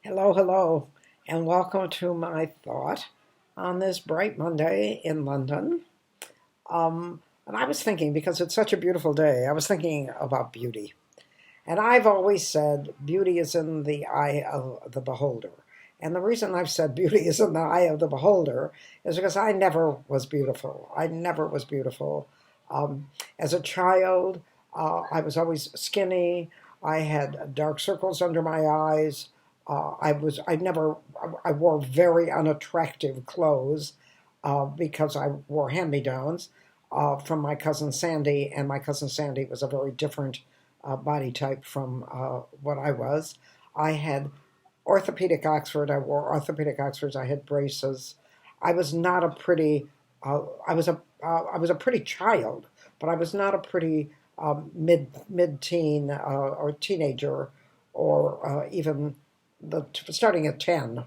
Hello, hello, and welcome to my thought on this bright Monday in London. And I was thinking, because it's such a beautiful day, I was thinking about beauty. And I've always said beauty is in the eye of the beholder. And the reason I've said beauty is in the eye of the beholder is because I never was beautiful. I never was beautiful. As a child, I was always skinny. I had dark circles under my eyes. I wore very unattractive clothes because I wore hand-me-downs from my cousin Sandy, and my cousin Sandy was a very different body type from what I was. I had orthopedic Oxford. I wore orthopedic Oxfords. I had braces. I was not a pretty. I was a pretty child, but I was not a pretty mid teen or teenager, or even starting at 10.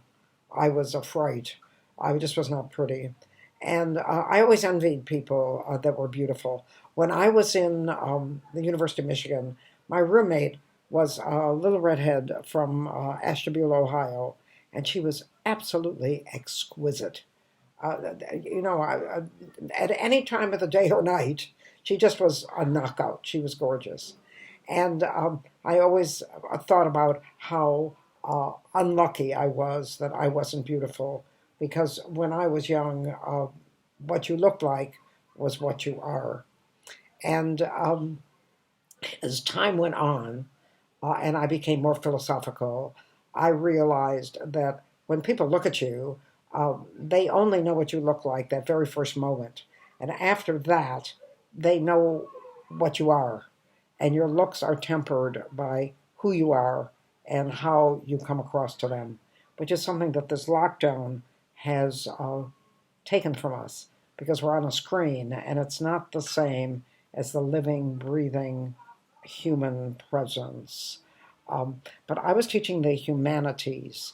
I was a fright. I just was not pretty. And I always envied people that were beautiful. When I was in the University of Michigan, my roommate was a little redhead from Ashtabula, Ohio, and she was absolutely exquisite. At any time of the day or night, she just was a knockout. She was gorgeous. And I always thought about how unlucky I was that I wasn't beautiful, because when I was young, what you looked like was what you are. And as time went on, and I became more philosophical, I realized that when people look at you, they only know what you look like that very first moment. And after that, they know what you are. And your looks are tempered by who you are and how you come across to them, which is something that this lockdown has taken from us, because we're on a screen and it's not the same as the living, breathing human presence. But I was teaching the humanities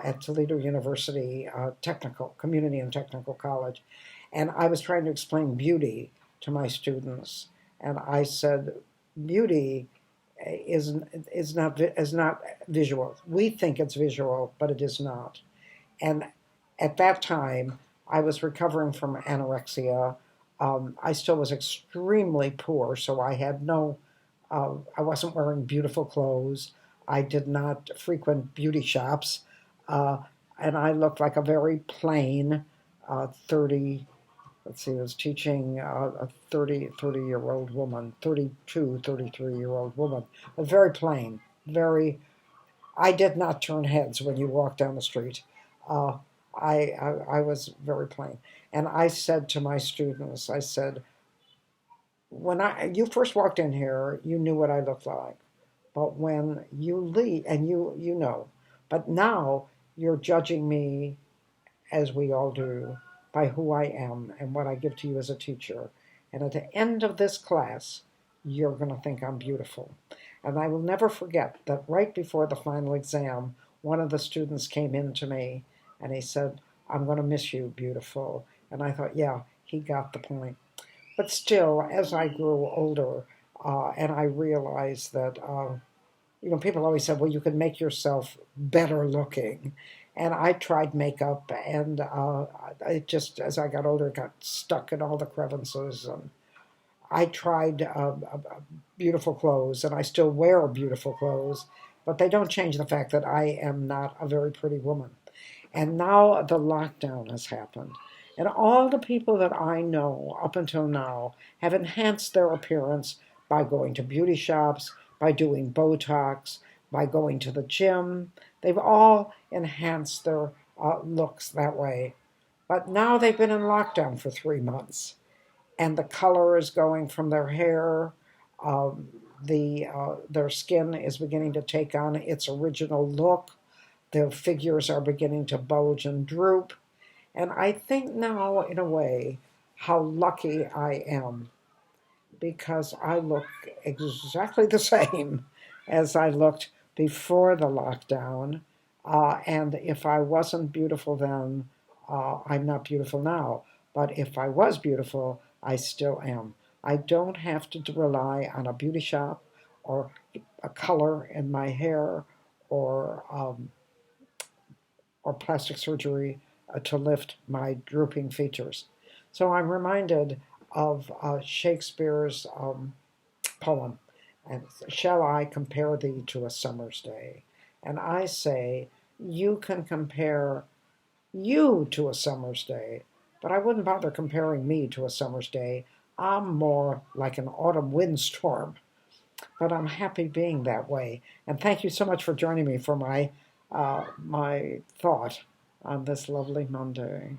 at Toledo University Technical Community and Technical College, and I was trying to explain beauty to my students. And I said, beauty is not visual. We think it's visual, but it is not. And at that time, I was recovering from anorexia. I still was extremely poor, so I wasn't wearing beautiful clothes. I did not frequent beauty shops. Uh, and I looked like a very plain 30, let's see, I was teaching a 30-year-old woman, 32, 33-year-old woman, but very plain, very, I did not turn heads when you walked down the street. Uh, I was very plain. And I said to my students, I said, when you first walked in here, you knew what I looked like. But when you leave, and you know, but now you're judging me, as we all do, by who I am and what I give to you as a teacher. And at the end of this class, you're going to think I'm beautiful. And I will never forget that right before the final exam, one of the students came in to me and he said, "I'm going to miss you, beautiful." And I thought, yeah, he got the point. But still, as I grew older, and I realized that people always said, well, you can make yourself better looking. And I tried makeup, and it just, as I got older, got stuck in all the crevices. And I tried beautiful clothes, and I still wear beautiful clothes, but they don't change the fact that I am not a very pretty woman. And now the lockdown has happened. And all the people that I know up until now have enhanced their appearance by going to beauty shops, by doing Botox, by going to the gym. They've all enhanced their looks that way. But now they've been in lockdown for 3 months, and the color is going from their hair. Their skin is beginning to take on its original look. Their figures are beginning to bulge and droop. And I think now, in a way, how lucky I am, because I look exactly the same as I looked before the lockdown. And if I wasn't beautiful then, I'm not beautiful now. But if I was beautiful, I still am. I don't have to rely on a beauty shop or a color in my hair or or plastic surgery to lift my drooping features. So I'm reminded of Shakespeare's poem, and shall I compare thee to a summer's day? And I say, you can compare you to a summer's day, but I wouldn't bother comparing me to a summer's day. I'm more like an autumn windstorm, but I'm happy being that way. And thank you so much for joining me for my thought on this lovely Monday.